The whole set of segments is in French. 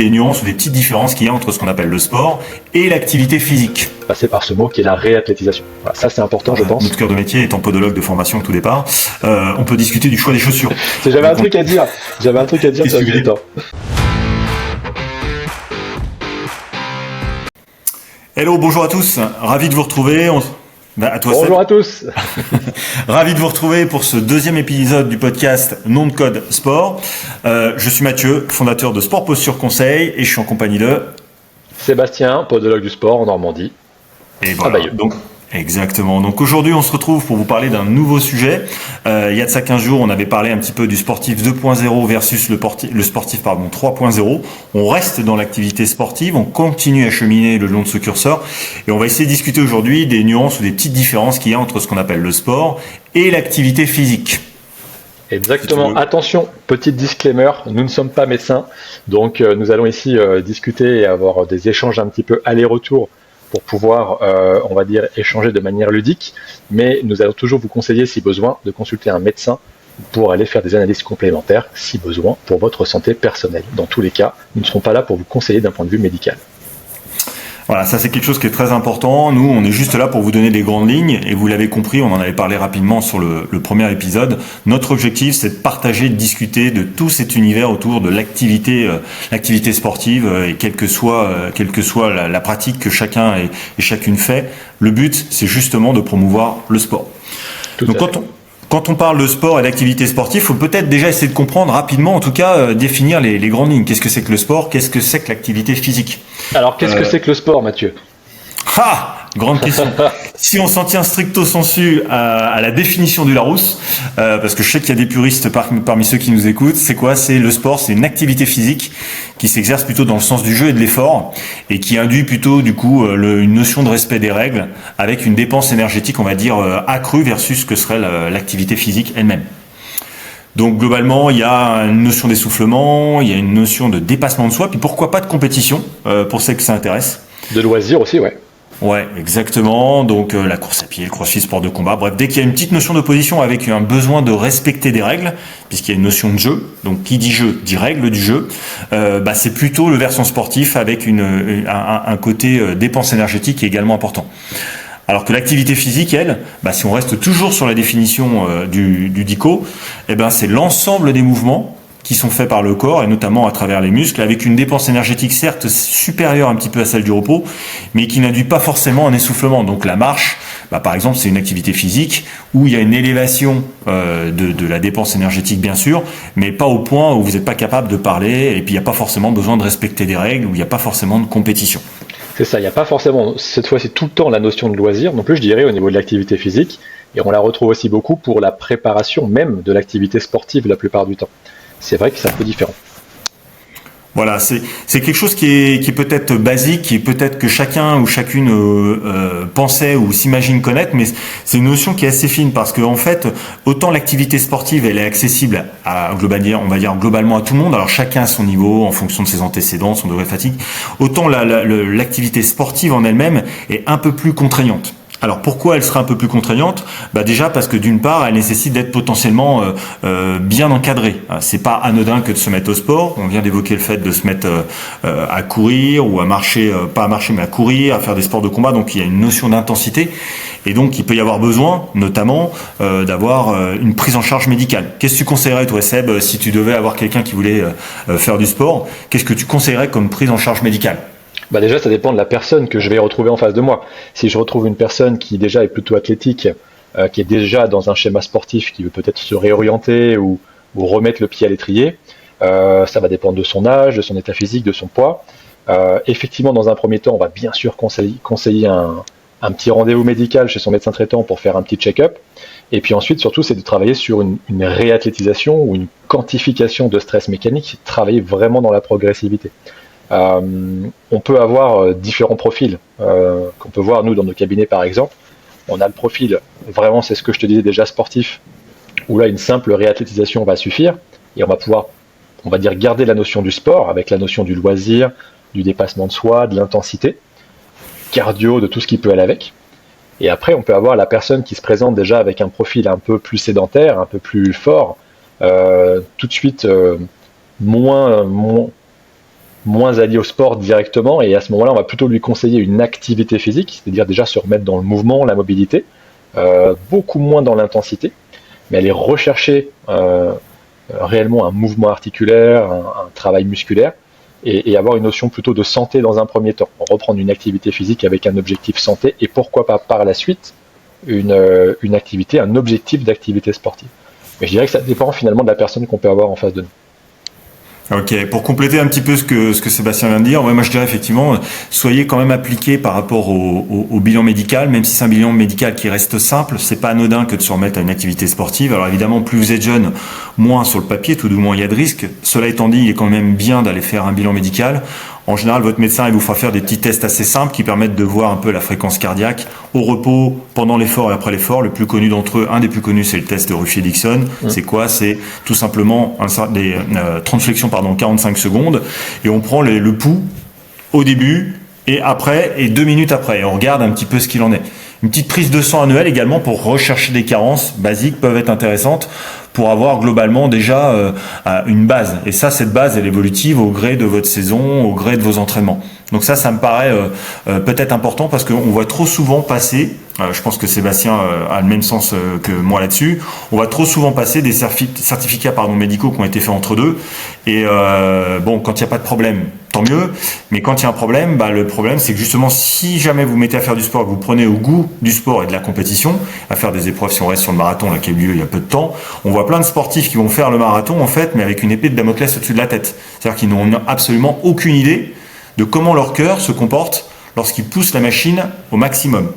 des nuances ou des petites différences qu'il y a entre ce qu'on appelle le sport et l'activité physique. Passer par ce mot qui est la réathlétisation. Voilà, ça c'est important, je pense. Notre cœur de métier étant podologue de formation au tout départ, on peut discuter du choix des chaussures. J'avais un truc à dire sur le temps. Hello, bonjour à tous, ravi de vous retrouver. Bonjour à tous. Ravi de vous retrouver pour ce deuxième épisode du podcast Nom de Code Sport. Je suis Mathieu, fondateur de Sport Posture Conseil, et je suis en compagnie de Sébastien, podologue du sport en Normandie. Et voilà. Donc, exactement. Donc aujourd'hui, on se retrouve pour vous parler d'un nouveau sujet. Il y a de ça 15 jours, on avait parlé un petit peu du sportif 2.0 versus le sportif 3.0. On reste dans l'activité sportive, on continue à cheminer le long de ce curseur et on va essayer de discuter aujourd'hui des nuances ou des petites différences qu'il y a entre ce qu'on appelle le sport et l'activité physique. Exactement. Attention, petit disclaimer, nous ne sommes pas médecins, donc nous allons ici discuter et avoir des échanges un petit peu aller-retour pour pouvoir, on va dire, échanger de manière ludique, mais nous allons toujours vous conseiller, si besoin, de consulter un médecin pour aller faire des analyses complémentaires, si besoin, pour votre santé personnelle. Dans tous les cas, nous ne serons pas là pour vous conseiller d'un point de vue médical. Voilà, ça c'est quelque chose qui est très important. Nous, on est juste là pour vous donner des grandes lignes et vous l'avez compris, on en avait parlé rapidement sur le premier épisode. Notre objectif, c'est de partager, de discuter de tout cet univers autour de l'activité sportive et quelle que soit la pratique que chacun et chacune fait. Le but, c'est justement de promouvoir le sport. Donc quand on parle de sport et d'activité sportive, il faut peut-être déjà essayer de comprendre rapidement, en tout cas, définir les grandes lignes. Qu'est-ce que c'est que le sport? Qu'est-ce que c'est que l'activité physique? Alors, qu'est-ce que c'est que le sport, Mathieu? Grande question. Si on s'en tient stricto sensu à la définition du Larousse, parce que je sais qu'il y a des puristes parmi ceux qui nous écoutent, c'est quoi? C'est le sport, c'est une activité physique qui s'exerce plutôt dans le sens du jeu et de l'effort et qui induit plutôt du coup une notion de respect des règles avec une dépense énergétique, on va dire, accrue versus ce que serait l'activité physique elle-même. Donc globalement, il y a une notion d'essoufflement, il y a une notion de dépassement de soi, puis pourquoi pas de compétition pour ceux que ça intéresse. De loisir aussi, ouais. Ouais, exactement. Donc la course à pied, le crossfit, sport de combat. Bref, dès qu'il y a une petite notion d'opposition avec un besoin de respecter des règles, puisqu'il y a une notion de jeu, donc qui dit jeu dit règle du jeu, c'est plutôt le versant sportif avec un côté dépense énergétique qui est également important. Alors que l'activité physique, elle, si on reste toujours sur la définition du DICO, c'est l'ensemble des mouvements qui sont faits par le corps et notamment à travers les muscles avec une dépense énergétique certes supérieure un petit peu à celle du repos mais qui n'induit pas forcément un essoufflement. Donc la marche, par exemple, c'est une activité physique où il y a une élévation de la dépense énergétique bien sûr, mais pas au point où vous n'êtes pas capable de parler et puis il n'y a pas forcément besoin de respecter des règles, où il n'y a pas forcément de compétition. C'est ça, il n'y a pas forcément cette fois-ci tout le temps la notion de loisir, non plus je dirais au niveau de l'activité physique, et on la retrouve aussi beaucoup pour la préparation même de l'activité sportive la plupart du temps. C'est vrai que c'est un peu différent. Voilà, c'est quelque chose qui est peut-être basique et peut-être que chacun ou chacune pensait ou s'imagine connaître, mais c'est une notion qui est assez fine parce que en fait, autant l'activité sportive elle est accessible on va dire globalement à tout le monde. Alors chacun à son niveau, en fonction de ses antécédents, son degré de fatigue. Autant l'activité sportive en elle-même est un peu plus contraignante. Alors pourquoi elle serait un peu plus contraignante? Déjà parce que d'une part, elle nécessite d'être potentiellement bien encadrée. C'est pas anodin que de se mettre au sport. On vient d'évoquer le fait de se mettre à courir ou à marcher, pas à marcher mais à courir, à faire des sports de combat. Donc il y a une notion d'intensité et donc il peut y avoir besoin, notamment, d'avoir une prise en charge médicale. Qu'est-ce que tu conseillerais toi, Seb, si tu devais avoir quelqu'un qui voulait faire du sport? Qu'est-ce que tu conseillerais comme prise en charge médicale? Déjà, ça dépend de la personne que je vais retrouver en face de moi. Si je retrouve une personne qui déjà est plutôt athlétique, qui est déjà dans un schéma sportif, qui veut peut-être se réorienter ou remettre le pied à l'étrier, ça va dépendre de son âge, de son état physique, de son poids. Effectivement, dans un premier temps, on va bien sûr conseiller un petit rendez-vous médical chez son médecin traitant pour faire un petit check-up. Et puis ensuite, surtout, c'est de travailler sur une réathlétisation ou une quantification de stress mécanique, travailler vraiment dans la progressivité. On peut avoir différents profils qu'on peut voir nous dans nos cabinets par exemple. On a le profil, vraiment c'est ce que je te disais déjà, sportif, où là une simple réathlétisation va suffire et on va pouvoir, on va dire, garder la notion du sport avec la notion du loisir, du dépassement de soi, de l'intensité, cardio, de tout ce qui peut aller avec. Et après on peut avoir la personne qui se présente déjà avec un profil un peu plus sédentaire, un peu plus fort, tout de suite moins moins allié au sport directement, et à ce moment-là, on va plutôt lui conseiller une activité physique, c'est-à-dire déjà se remettre dans le mouvement, la mobilité, beaucoup moins dans l'intensité, mais aller rechercher réellement un mouvement articulaire, un travail musculaire, et avoir une notion plutôt de santé dans un premier temps. Reprendre une activité physique avec un objectif santé, et pourquoi pas par la suite une activité, un objectif d'activité sportive. Mais je dirais que ça dépend finalement de la personne qu'on peut avoir en face de nous. Ok, pour compléter un petit peu ce que Sébastien vient de dire, ouais, moi je dirais effectivement, soyez quand même appliqués par rapport au bilan médical, même si c'est un bilan médical qui reste simple, c'est pas anodin que de se remettre à une activité sportive. Alors évidemment, plus vous êtes jeune, moins sur le papier, tout du moins il y a de risques. Cela étant dit, il est quand même bien d'aller faire un bilan médical. En général, votre médecin il vous fera faire des petits tests assez simples qui permettent de voir un peu la fréquence cardiaque au repos, pendant l'effort et après l'effort. Le plus connu d'entre eux, un des plus connus, c'est le test de Ruffier-Dixon. C'est quoi? C'est tout simplement des 30 flexions 45 secondes et on prend le pouls au début et après et 2 minutes après et on regarde un petit peu ce qu'il en est. Une petite prise de sang annuelle également pour rechercher des carences basiques peuvent être intéressantes pour avoir globalement déjà une base. Et ça, cette base, elle est évolutive au gré de votre saison, au gré de vos entraînements. Donc ça me paraît peut-être important parce qu'on voit trop souvent passer, je pense que Sébastien a le même sens que moi là-dessus, on voit trop souvent passer des certificats médicaux qui ont été faits entre deux. Et bon, quand il n'y a pas de problème, tant mieux. Mais quand il y a un problème, le problème c'est que justement si jamais vous mettez à faire du sport, que vous prenez au goût du sport et de la compétition, à faire des épreuves, si on reste sur le marathon là, qui a eu lieu il y a peu de temps, on voit plein de sportifs qui vont faire le marathon en fait, mais avec une épée de Damoclès au-dessus de la tête. C'est-à-dire qu'ils n'ont absolument aucune idée de comment leur cœur se comporte lorsqu'ils poussent la machine au maximum.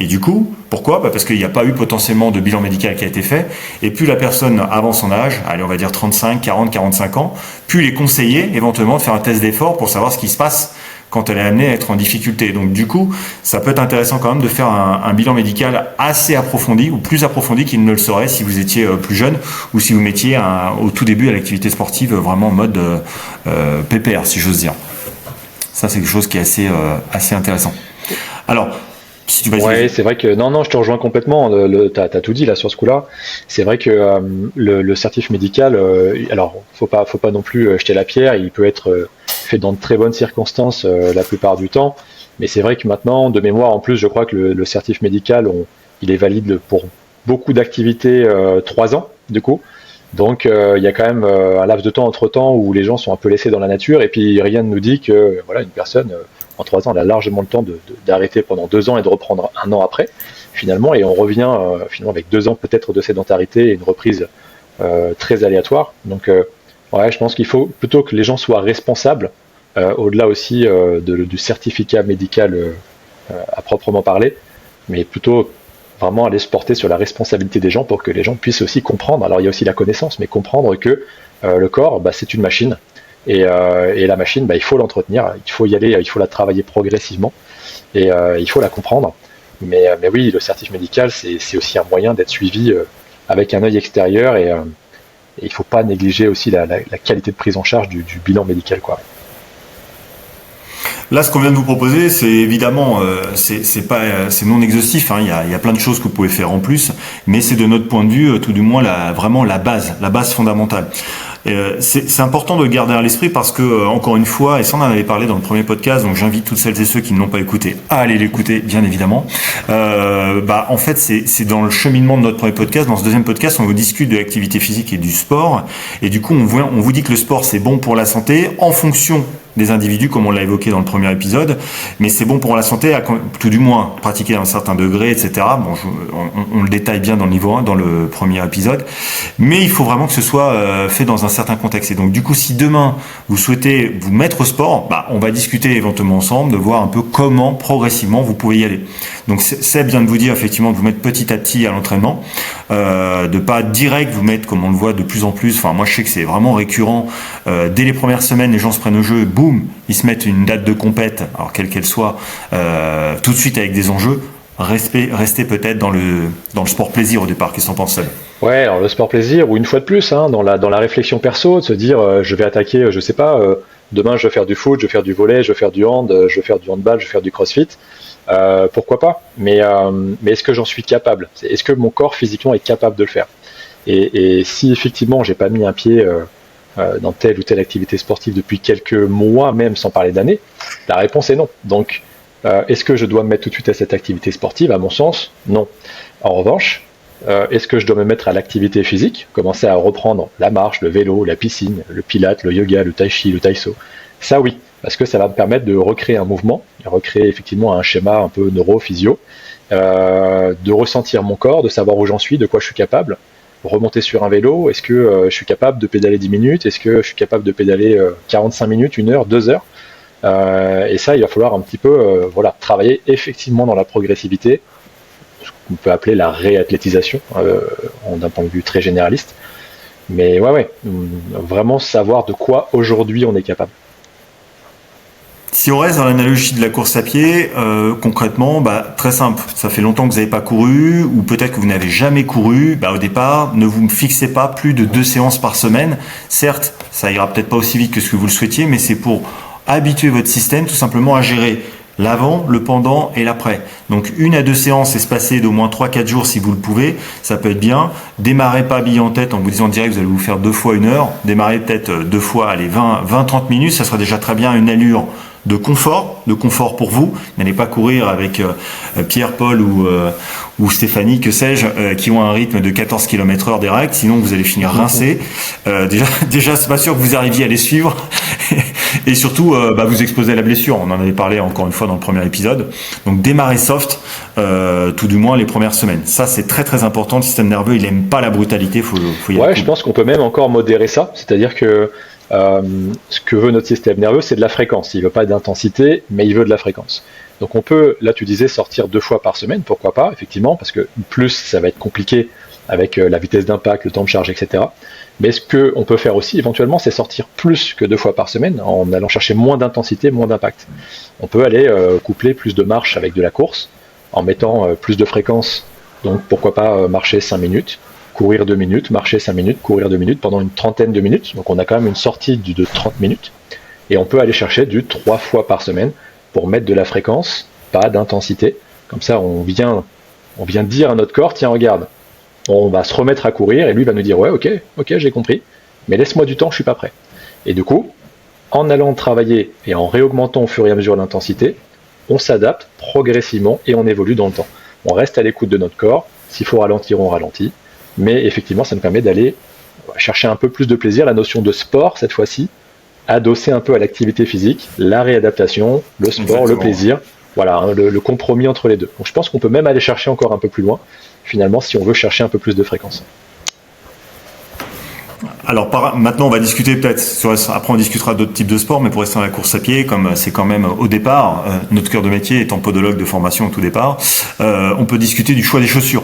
Et du coup, pourquoi ? Parce qu'il n'y a pas eu potentiellement de bilan médical qui a été fait. Et plus la personne avance en âge, allez on va dire 35, 40, 45 ans, plus il est conseillé éventuellement de faire un test d'effort pour savoir ce qui se passe quand elle est amenée à être en difficulté. Donc du coup, ça peut être intéressant quand même de faire un bilan médical assez approfondi ou plus approfondi qu'il ne le serait si vous étiez plus jeune ou si vous mettiez au tout début à l'activité sportive vraiment en mode PPR, si j'ose dire. Ça, c'est quelque chose qui est assez intéressant. Alors, si tu vas ouais, c'est vrai que non, je te rejoins complètement. T'as tout dit là sur ce coup-là. C'est vrai que le certif médical, alors faut pas non plus jeter la pierre. Il peut être fait dans de très bonnes circonstances la plupart du temps. Mais c'est vrai que maintenant, de mémoire, en plus, je crois que le certif médical, il est valide pour beaucoup d'activités 3 ans, du coup. Donc il y a quand même un laps de temps entre-temps où les gens sont un peu laissés dans la nature et puis rien ne nous dit que voilà une personne en 3 ans elle a largement le temps d'arrêter pendant 2 ans et de reprendre 1 an après finalement et on revient finalement avec 2 ans peut-être de sédentarité et une reprise très aléatoire. Donc ouais, je pense qu'il faut plutôt que les gens soient responsables au-delà aussi du certificat médical à proprement parler, mais plutôt vraiment aller se porter sur la responsabilité des gens pour que les gens puissent aussi comprendre. Alors il y a aussi la connaissance, mais comprendre que le corps, c'est une machine et la machine, il faut l'entretenir, il faut y aller, il faut la travailler progressivement et il faut la comprendre. Mais oui, le certif médical, c'est aussi un moyen d'être suivi avec un œil extérieur et il ne faut pas négliger aussi la qualité de prise en charge du bilan médical, quoi. Là, ce qu'on vient de vous proposer, c'est évidemment, c'est non exhaustif. Il y a plein de choses que vous pouvez faire en plus, mais c'est de notre point de vue, tout du moins, vraiment la base fondamentale. C'est important de le garder à l'esprit parce que, encore une fois, et ça on en avait parlé dans le premier podcast, donc j'invite toutes celles et ceux qui ne l'ont pas écouté à aller l'écouter, bien évidemment. En fait, c'est dans le cheminement de notre premier podcast. Dans ce deuxième podcast, on vous discute de l'activité physique et du sport, et du coup, on vous dit que le sport c'est bon pour la santé en fonction des individus, comme on l'a évoqué dans le premier épisode, mais c'est bon pour la santé, à tout du moins pratiquer à un certain degré, etc. Bon, on le détaille bien dans le niveau 1, dans le premier épisode, mais il faut vraiment que ce soit fait dans un certain contexte. Et donc, du coup, si demain vous souhaitez vous mettre au sport, on va discuter éventuellement ensemble, de voir un peu comment progressivement vous pouvez y aller. Donc, c'est bien de vous dire effectivement de vous mettre petit à petit à l'entraînement, de pas direct vous mettre comme on le voit de plus en plus. Enfin, moi, je sais que c'est vraiment récurrent. Dès les premières semaines, les gens se prennent au jeu, boum, ils se mettent une date de compète, alors quelle qu'elle soit, tout de suite avec des enjeux. Restez peut-être dans le sport plaisir au départ. Qu'est-ce qu'on pense, Seb ? Ouais, alors le sport plaisir, ou une fois de plus, dans la réflexion perso, de se dire, je vais attaquer, je sais pas, demain je vais faire du foot, je vais faire du volley, je vais faire du hand, je vais faire du handball, je vais faire du crossfit. Pourquoi pas ? Mais est-ce que j'en suis capable ? Est-ce que mon corps physiquement est capable de le faire ? Et si effectivement j'ai pas mis un pied dans telle ou telle activité sportive depuis quelques mois, même sans parler d'années, la réponse est non. Donc, est-ce que je dois me mettre tout de suite à cette activité sportive? À mon sens, non. En revanche, est-ce que je dois me mettre à l'activité physique, commencer à reprendre la marche, le vélo, la piscine, le pilate, le yoga, le tai chi, le taïso? Ça oui, parce que ça va me permettre de recréer un mouvement, de recréer effectivement un schéma un peu neuro-physio, de ressentir mon corps, de savoir où j'en suis, de quoi je suis capable. Remonter sur un vélo, est-ce que je suis capable de pédaler 10 minutes? Est-ce que je suis capable de pédaler 45 minutes, 1 heure, 2 heures? Et ça, il va falloir un petit peu travailler effectivement dans la progressivité, ce qu'on peut appeler la réathlétisation, d'un point de vue très généraliste. Mais vraiment savoir de quoi aujourd'hui on est capable. Si on reste dans l'analogie de la course à pied, concrètement, très simple. Ça fait longtemps que vous n'avez pas couru, ou peut-être que vous n'avez jamais couru. Au départ, ne vous fixez pas plus de 2 séances par semaine. Certes, ça ira peut-être pas aussi vite que ce que vous le souhaitiez, mais c'est pour habituer votre système tout simplement à gérer l'avant, le pendant et l'après. Donc 1 à 2 séances espacées d'au moins 3-4 jours si vous le pouvez, ça peut être bien. Démarrez pas bille en tête en vous disant direct vous allez vous faire 2 fois 1 heure. Démarrez peut-être 2 fois 20-30 minutes, ça sera déjà très bien, une allure de confort pour vous. N'allez pas courir avec Pierre, Paul ou Stéphanie, que sais-je, qui ont un rythme de 14 km/h direct, sinon vous allez finir rincé. Déjà c'est pas sûr que vous arriviez à les suivre. Et surtout, vous exposez à la blessure. On en avait parlé encore une fois dans le premier épisode. Donc démarrez soft, tout du moins les premières semaines. Ça, c'est très très important. Le système nerveux, il aime pas la brutalité. Faut y aller. Je pense qu'on peut même encore modérer ça. C'est-à-dire que ce que veut notre système nerveux, c'est de la fréquence. Il veut pas d'intensité, mais il veut de la fréquence. Donc on peut, là tu disais, sortir 2 fois par semaine, pourquoi pas, effectivement, parce que plus ça va être compliqué avec la vitesse d'impact, le temps de charge, etc. Mais ce qu'on peut faire aussi éventuellement, c'est sortir plus que 2 fois par semaine en allant chercher moins d'intensité, moins d'impact. On peut aller coupler plus de marche avec de la course, en mettant plus de fréquence. Donc pourquoi pas marcher 5 minutes, courir 2 minutes, marcher 5 minutes, courir 2 minutes pendant une trentaine de minutes. Donc on a quand même une sortie de 30 minutes. Et on peut aller chercher du 3 fois par semaine pour mettre de la fréquence, pas d'intensité. Comme ça, on vient dire à notre corps, tiens, regarde, on va se remettre à courir, et lui va nous dire, ouais, ok, j'ai compris, mais laisse-moi du temps, je suis pas prêt. Et du coup, en allant travailler et en réaugmentant au fur et à mesure l'intensité, on s'adapte progressivement et on évolue dans le temps. On reste à l'écoute de notre corps, s'il faut ralentir, on ralentit, mais effectivement, ça nous permet d'aller chercher un peu plus de plaisir, la notion de sport, cette fois-ci, adossé un peu à l'activité physique, la réadaptation, le sport, exactement, le plaisir, voilà, le compromis entre les deux. Donc je pense qu'on peut même aller chercher encore un peu plus loin, finalement, si on veut chercher un peu plus de fréquence. Alors maintenant on va discuter peut-être, après on discutera d'autres types de sports, mais pour rester dans la course à pied, comme c'est quand même au départ, notre cœur de métier étant podologue de formation au tout départ, on peut discuter du choix des chaussures.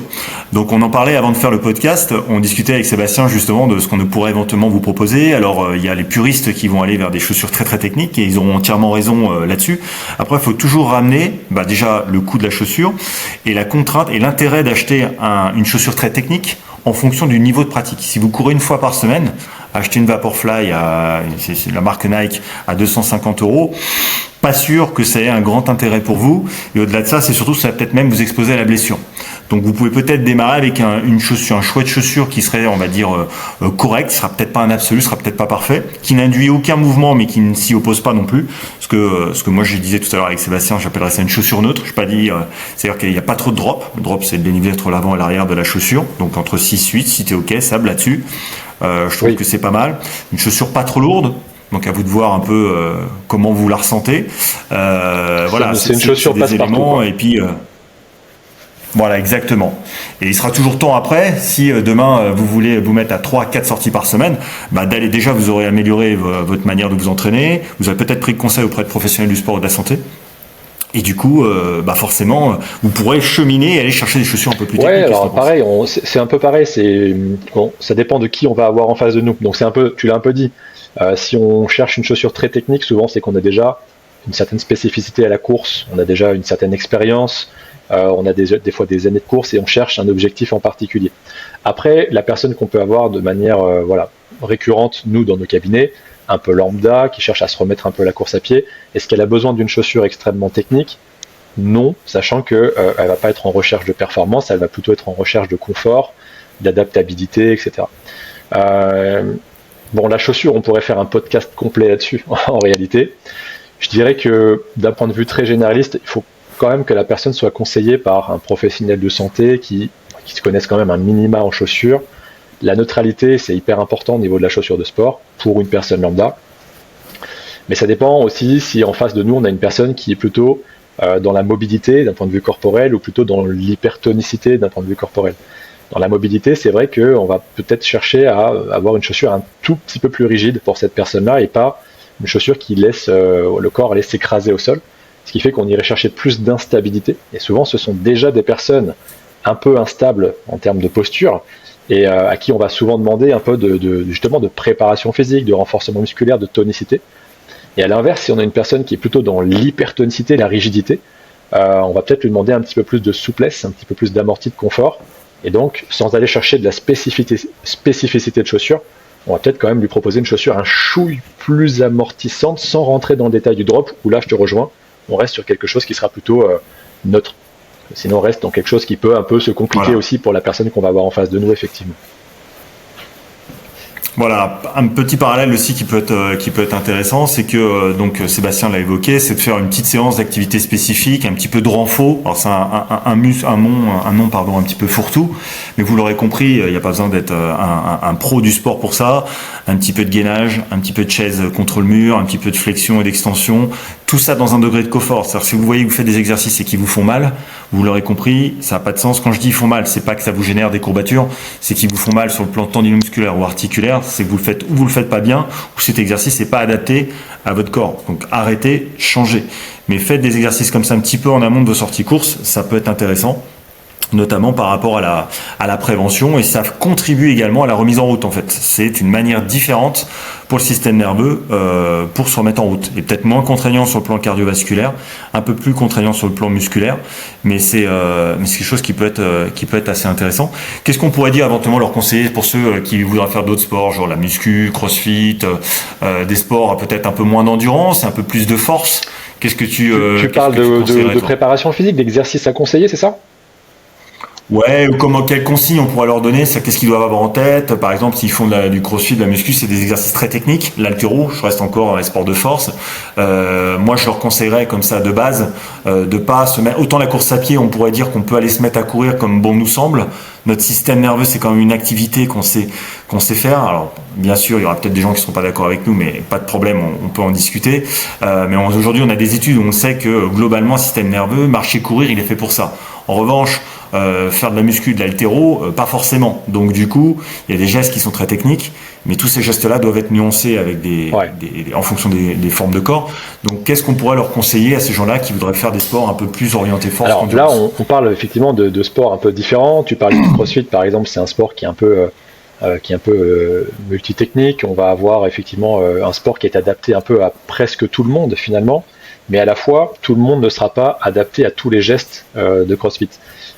Donc on en parlait avant de faire le podcast, on discutait avec Sébastien justement de ce qu'on pourrait éventuellement vous proposer. Alors il y a les puristes qui vont aller vers des chaussures très très techniques et ils auront entièrement raison là-dessus. Après il faut toujours ramener déjà le coût de la chaussure et la contrainte et l'intérêt d'acheter une chaussure très technique en fonction du niveau de pratique. Si vous courez 1 fois par semaine, acheter une Vaporfly c'est la marque Nike à 250 €, pas sûr que ça ait un grand intérêt pour vous. Et au-delà de ça, c'est surtout ça va peut-être même vous exposer à la blessure. Donc vous pouvez peut-être démarrer avec une chaussure, un choix de chaussure qui serait, on va dire, correct, qui sera peut-être pas un absolu, sera peut-être pas parfait, qui n'induit aucun mouvement, mais qui ne s'y oppose pas non plus. Ce que moi je disais tout à l'heure avec Sébastien, j'appellerais ça une chaussure neutre. Je n'ai pas dit, c'est-à-dire qu'il n'y a pas trop de drop. Le drop, c'est le dénivelé entre l'avant et l'arrière de la chaussure. Donc entre 6 8, si t'es ok, Sab, là-dessus. Je trouve que c'est pas mal. Une chaussure pas trop lourde. Donc à vous de voir un peu comment vous la ressentez. Voilà, c'est une chaussure passe-partout. Et puis voilà, exactement. Et il sera toujours temps après, si demain vous voulez vous mettre à 3-4 sorties par semaine, d'aller déjà, vous aurez amélioré votre manière de vous entraîner. Vous avez peut-être pris conseil auprès de professionnels du sport ou de la santé. Et du coup, forcément, vous pourrez cheminer et aller chercher des chaussures un peu plus techniques. Ouais, alors pareil, c'est un peu pareil. Ça dépend de qui on va avoir en face de nous. Donc c'est un peu, tu l'as un peu dit. Si on cherche une chaussure très technique, souvent c'est qu'on a déjà une certaine spécificité à la course, on a déjà une certaine expérience, on a des fois des années de course et on cherche un objectif en particulier. Après, la personne qu'on peut avoir de manière récurrente, nous dans nos cabinets, un peu lambda, qui cherche à se remettre un peu à la course à pied, est-ce qu'elle a besoin d'une chaussure extrêmement technique ? Non, sachant qu'elle ne va pas être en recherche de performance, elle va plutôt être en recherche de confort, d'adaptabilité, etc. Bon, la chaussure, on pourrait faire un podcast complet là-dessus, en réalité. Je dirais que d'un point de vue très généraliste, il faut quand même que la personne soit conseillée par un professionnel de santé qui se connaisse quand même un minima en chaussures. La neutralité, c'est hyper important au niveau de la chaussure de sport pour une personne lambda. Mais ça dépend aussi si en face de nous, on a une personne qui est plutôt dans la mobilité d'un point de vue corporel ou plutôt dans l'hypertonicité d'un point de vue corporel. Dans la mobilité, c'est vrai qu'on va peut-être chercher à avoir une chaussure un tout petit peu plus rigide pour cette personne-là et pas une chaussure qui laisse le corps aller s'écraser au sol, ce qui fait qu'on irait chercher plus d'instabilité. Et souvent, ce sont déjà des personnes un peu instables en termes de posture et à qui on va souvent demander un peu justement de préparation physique, de renforcement musculaire, de tonicité. Et à l'inverse, si on a une personne qui est plutôt dans l'hypertonicité, la rigidité, on va peut-être lui demander un petit peu plus de souplesse, un petit peu plus d'amorti de confort. Et donc, sans aller chercher de la spécificité de chaussure, on va peut-être quand même lui proposer une chaussure un chouille plus amortissante, sans rentrer dans le détail du drop, où là, je te rejoins, on reste sur quelque chose qui sera plutôt neutre. Sinon, on reste dans quelque chose qui peut un peu se compliquer aussi pour la personne qu'on va avoir en face de nous, effectivement. Voilà, un petit parallèle aussi qui peut être intéressant, c'est que donc Sébastien l'a évoqué, c'est de faire une petite séance d'activité spécifique, un petit peu de renfort. Alors c'est un nom un petit peu fourre-tout, mais vous l'aurez compris, il n'y a pas besoin d'être un pro du sport pour ça. Un petit peu de gainage, un petit peu de chaise contre le mur, un petit peu de flexion et d'extension, tout ça dans un degré de confort. C'est-à-dire si vous voyez que vous faites des exercices et qui vous font mal, vous l'aurez compris, ça n'a pas de sens. Quand je dis ils font mal, c'est pas que ça vous génère des courbatures, c'est qu'ils vous font mal sur le plan tendinomusculaire ou articulaire, c'est que vous le faites ou vous le faites pas bien, ou cet exercice n'est pas adapté à votre corps. Donc arrêtez, changez. Mais faites des exercices comme ça un petit peu en amont de vos sorties courses, ça peut être intéressant, notamment par rapport à la prévention, et ça contribue également à la remise en route en fait. C'est une manière différente pour le système nerveux pour se remettre en route, et peut-être moins contraignant sur le plan cardiovasculaire, un peu plus contraignant sur le plan musculaire, mais c'est quelque chose qui peut être assez intéressant. Qu'est-ce qu'on pourrait dire éventuellement leur conseiller pour ceux qui voudraient faire d'autres sports, genre la muscu, crossfit, des sports peut-être un peu moins d'endurance, un peu plus de force? Qu'est-ce que tu parles de préparation physique, d'exercice à conseiller, c'est ça? Ouais, ou quel consigne on pourrait leur donner, c'est qu'est-ce qu'ils doivent avoir en tête. Par exemple, s'ils font du crossfit, de la muscu, c'est des exercices très techniques. L'haltéro, je reste encore dans les sports de force. Moi, je leur conseillerais comme ça de base de pas se mettre. Autant la course à pied, on pourrait dire qu'on peut aller se mettre à courir comme bon nous semble. Notre système nerveux, c'est quand même une activité qu'on sait faire. Alors, bien sûr, il y aura peut-être des gens qui ne seront pas d'accord avec nous, mais pas de problème, on peut en discuter. Mais aujourd'hui, on a des études où on sait que globalement, le système nerveux, marcher, courir, il est fait pour ça. En revanche, faire de la muscu, de l'haltéro, pas forcément. Donc du coup, il y a des gestes qui sont très techniques, mais tous ces gestes-là doivent être nuancés avec en fonction des formes de corps. Donc qu'est-ce qu'on pourrait leur conseiller à ces gens-là qui voudraient faire des sports un peu plus orientés force? Alors là, on parle effectivement de sports un peu différents. Tu parles du CrossFit, par exemple, c'est un sport qui est un peu multitechnique. On va avoir effectivement un sport qui est adapté un peu à presque tout le monde finalement, mais à la fois, tout le monde ne sera pas adapté à tous les gestes de CrossFit.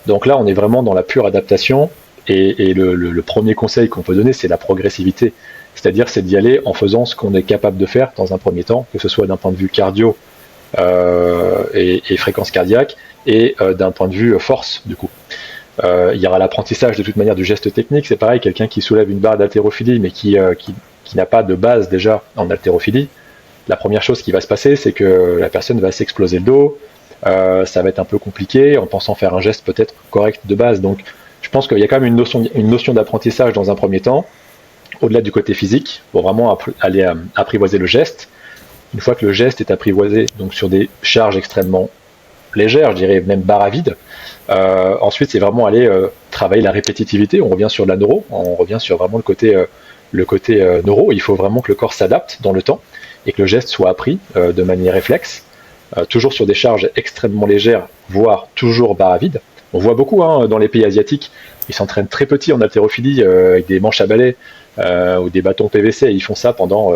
Donc là, on est vraiment dans la pure adaptation, et le premier conseil qu'on peut donner, c'est la progressivité. C'est-à-dire, c'est d'y aller en faisant ce qu'on est capable de faire dans un premier temps, que ce soit d'un point de vue cardio et fréquence cardiaque, et d'un point de vue force, du coup. Il y aura l'apprentissage de toute manière du geste technique. C'est pareil, quelqu'un qui soulève une barre d'haltérophilie, mais qui n'a pas de base déjà en haltérophilie, la première chose qui va se passer, c'est que la personne va s'exploser le dos, ça va être un peu compliqué en pensant faire un geste peut-être correct de base. Donc je pense qu'il y a quand même une notion d'apprentissage dans un premier temps, au-delà du côté physique, pour vraiment aller apprivoiser le geste. Une fois que le geste est apprivoisé, donc sur des charges extrêmement légères, je dirais même barre à vide, ensuite c'est vraiment aller travailler la répétitivité. On revient sur la neuro, on revient sur vraiment le côté neuro. Il faut vraiment que le corps s'adapte dans le temps et que le geste soit appris de manière réflexe, toujours sur des charges extrêmement légères, voire toujours barre à vide. On voit beaucoup dans les pays asiatiques, ils s'entraînent très petits en haltérophilie avec des manches à balai ou des bâtons PVC, et ils font ça pendant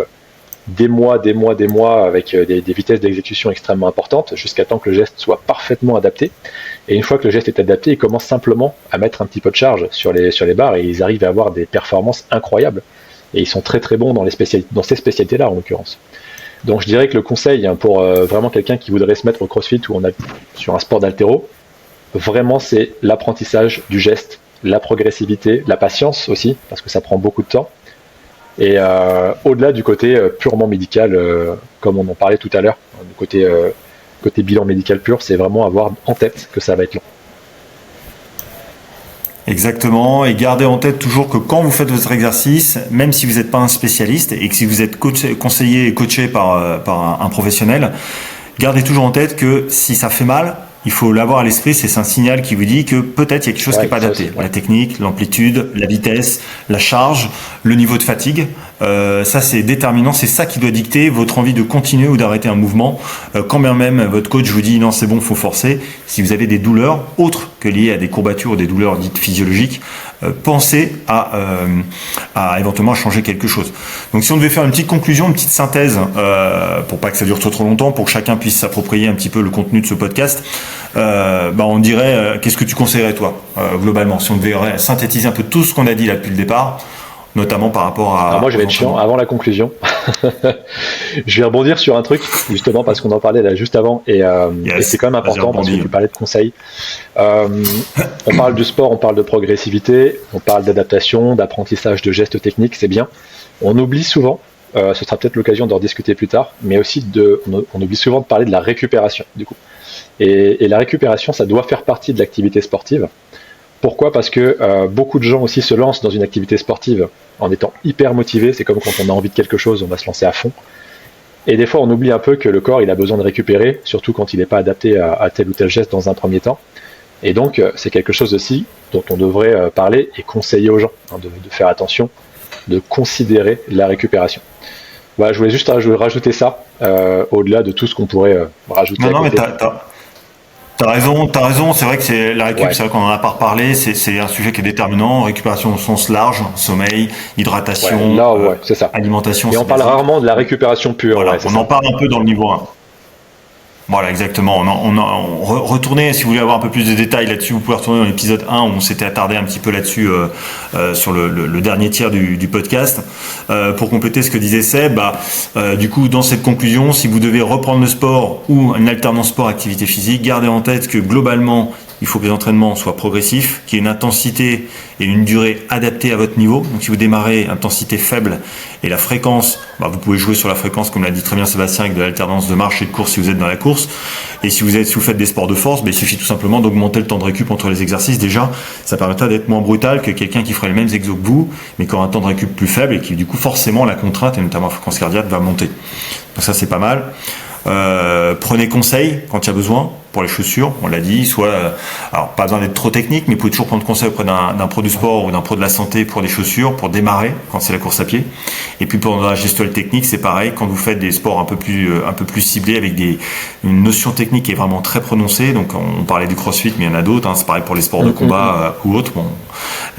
des mois avec des vitesses d'exécution extrêmement importantes, jusqu'à temps que le geste soit parfaitement adapté. Et une fois que le geste est adapté, ils commencent simplement à mettre un petit peu de charge sur les barres, et ils arrivent à avoir des performances incroyables. Et ils sont très très bons dans ces spécialités-là en l'occurrence. Donc je dirais que le conseil pour vraiment quelqu'un qui voudrait se mettre au CrossFit ou sur un sport d'haltéro, vraiment c'est l'apprentissage du geste, la progressivité, la patience aussi, parce que ça prend beaucoup de temps. Et au-delà du côté purement médical, comme on en parlait tout à l'heure, du côté bilan médical pur, c'est vraiment avoir en tête que ça va être long. Exactement, et gardez en tête toujours que quand vous faites votre exercice, même si vous n'êtes pas un spécialiste et que si vous êtes conseillé et coaché par un professionnel, gardez toujours en tête que si ça fait mal, il faut l'avoir à l'esprit, c'est un signal qui vous dit que peut-être il y a quelque chose qui n'est pas adapté. La technique, l'amplitude, la vitesse, la charge, le niveau de fatigue, ça c'est déterminant, c'est ça qui doit dicter votre envie de continuer ou d'arrêter un mouvement. Quand bien même votre coach vous dit non c'est bon, faut forcer, si vous avez des douleurs autres que liées à des courbatures ou des douleurs dites physiologiques, pensez à éventuellement changer quelque chose. Donc si on devait faire une petite conclusion, une petite synthèse, pour pas que ça dure trop longtemps, pour que chacun puisse s'approprier un petit peu le contenu de ce podcast, on dirait qu'est-ce que tu conseillerais toi globalement, si on devait synthétiser un peu tout ce qu'on a dit là depuis le départ, notamment par rapport à... Alors moi je vais être chiant avant la conclusion. Je vais rebondir sur un truc justement parce qu'on en parlait là juste avant et c'est quand même important parce que tu parlais de conseils. On parle du sport, on parle de progressivité, on parle d'adaptation, d'apprentissage de gestes techniques, c'est bien. On oublie souvent, ce sera peut-être l'occasion d'en discuter plus tard, mais aussi on oublie souvent de parler de la récupération du coup. Et la récupération, ça doit faire partie de l'activité sportive. Pourquoi ? Parce que beaucoup de gens aussi se lancent dans une activité sportive en étant hyper motivés. C'est comme quand on a envie de quelque chose, on va se lancer à fond. Et des fois, on oublie un peu que le corps, il a besoin de récupérer, surtout quand il n'est pas adapté à tel ou tel geste dans un premier temps. Et donc, c'est quelque chose aussi dont on devrait parler et conseiller aux gens, de faire attention, de considérer la récupération. Voilà, je voulais juste rajouter ça, au-delà de tout ce qu'on pourrait rajouter. Non, mais T'as raison, c'est vrai que c'est la récup, c'est vrai qu'on en a pas reparlé, c'est un sujet qui est déterminant, récupération au sens large, sommeil, hydratation, c'est ça. Alimentation. Et on parle rarement de la récupération pure. Voilà, on en parle un peu dans le niveau 1. Voilà, exactement. Retournez, si vous voulez avoir un peu plus de détails là-dessus, vous pouvez retourner dans l'épisode 1 où on s'était attardé un petit peu là-dessus sur le dernier tiers du podcast. Pour compléter ce que disait Seb, du coup, dans cette conclusion, si vous devez reprendre le sport ou une alternance sport-activité physique, gardez en tête que globalement, il faut que les entraînements soient progressifs, qu'il y ait une intensité et une durée adaptée à votre niveau. Donc si vous démarrez intensité faible et la fréquence, vous pouvez jouer sur la fréquence comme l'a dit très bien Sébastien avec de l'alternance de marche et de course si vous êtes dans la course. Et si vous faites des sports de force, il suffit tout simplement d'augmenter le temps de récup entre les exercices. Déjà, ça permettra d'être moins brutal que quelqu'un qui ferait les mêmes exos que vous, mais qui aura un temps de récup plus faible et qui du coup forcément la contrainte et notamment la fréquence cardiaque va monter. Donc ça c'est pas mal. Prenez conseil quand il y a besoin pour les chaussures, on l'a dit, alors pas besoin d'être trop technique, mais vous pouvez toujours prendre conseil auprès d'un pro du sport ou d'un pro de la santé pour des chaussures, pour démarrer quand c'est la course à pied. Et puis pour la gestuelle technique, c'est pareil, quand vous faites des sports un peu plus ciblés avec une notion technique qui est vraiment très prononcée, donc on parlait du crossfit, mais il y en a d'autres, c'est pareil pour les sports de combat ou autres,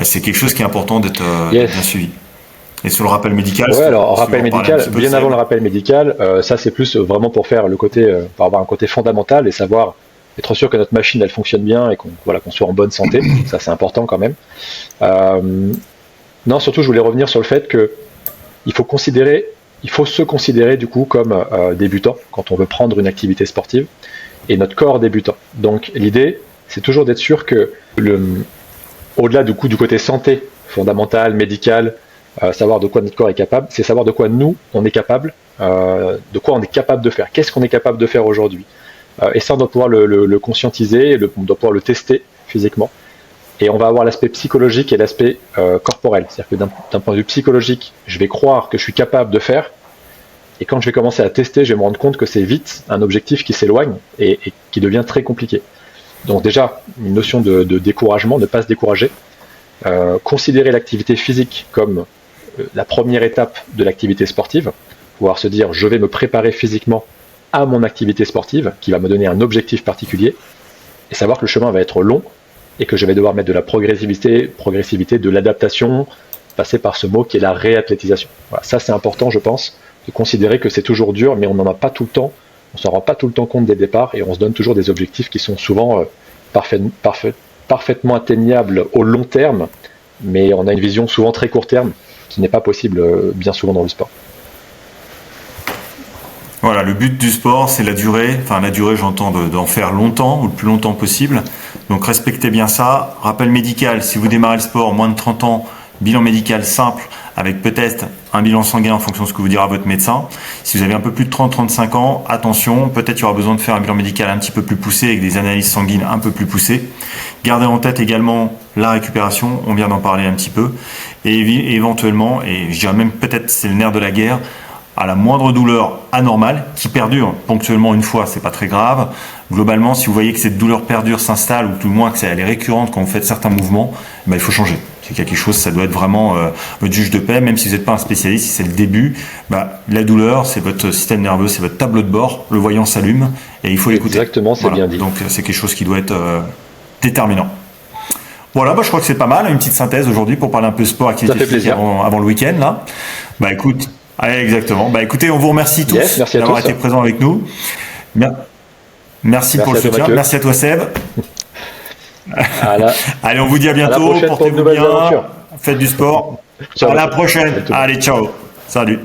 c'est quelque chose qui est important d'être bien suivi. Et sur le rappel médical, rappel médical, bien avant le rappel médical, ça c'est plus vraiment pour faire le côté, pour avoir un côté fondamental et savoir être sûr que notre machine elle fonctionne bien et qu'on soit en bonne santé. Ça c'est important quand même. Non, surtout je voulais revenir sur le fait que il faut se considérer du coup comme débutant quand on veut prendre une activité sportive et notre corps débutant. Donc l'idée c'est toujours d'être sûr que au-delà du côté santé fondamental, médical, savoir de quoi notre corps est capable, c'est savoir de quoi nous, on est capable, de quoi on est capable de faire. Qu'est-ce qu'on est capable de faire aujourd'hui ? Et ça, on doit pouvoir le conscientiser, on doit pouvoir le tester physiquement. Et on va avoir l'aspect psychologique et l'aspect corporel. C'est-à-dire que d'un point de vue psychologique, je vais croire que je suis capable de faire. Et quand je vais commencer à tester, je vais me rendre compte que c'est vite un objectif qui s'éloigne et qui devient très compliqué. Donc déjà, une notion de découragement, ne pas se décourager. Considérer l'activité physique comme la première étape de l'activité sportive, pouvoir se dire je vais me préparer physiquement à mon activité sportive qui va me donner un objectif particulier et savoir que le chemin va être long et que je vais devoir mettre de la progressivité, de l'adaptation, passer par ce mot qui est la réathlétisation. Voilà, ça c'est important je pense, de considérer que c'est toujours dur mais on n'en a pas tout le temps, on s'en rend pas tout le temps compte dès le départ et on se donne toujours des objectifs qui sont souvent parfaitement atteignables au long terme, mais on a une vision souvent très court terme qui n'est pas possible bien souvent dans le sport. Voilà, le but du sport, c'est la durée. Enfin, la durée, j'entends d'en faire longtemps ou le plus longtemps possible. Donc, respectez bien ça. Rappel médical, si vous démarrez le sport moins de 30 ans, bilan médical simple avec peut-être un bilan sanguin en fonction de ce que vous dira votre médecin. Si vous avez un peu plus de 30-35 ans, attention, peut-être il y aura besoin de faire un bilan médical un petit peu plus poussé avec des analyses sanguines un peu plus poussées. Gardez en tête également la récupération, on vient d'en parler un petit peu, et éventuellement, et je dirais même peut-être c'est le nerf de la guerre, à la moindre douleur anormale qui perdure ponctuellement une fois, c'est pas très grave. Globalement, si vous voyez que cette douleur perdure, s'installe, ou tout le moins que elle est récurrente quand vous faites certains mouvements, il faut changer. C'est quelque chose, ça doit être vraiment votre juge de paix, même si vous n'êtes pas un spécialiste, si c'est le début, la douleur, c'est votre système nerveux, c'est votre tableau de bord, le voyant s'allume et il faut l'écouter. Exactement, c'est bien dit. Donc c'est quelque chose qui doit être déterminant. Voilà, je crois que c'est pas mal, une petite synthèse aujourd'hui pour parler un peu sport, activité physique avant le week-end là. Écoute, exactement. Écoutez, on vous remercie tous d'avoir été présents avec nous. Merci pour le soutien. Merci à toi Seb. Allez, on vous dit à bientôt. Portez-vous bien. Faites du sport. À la prochaine. Allez, ciao. Salut.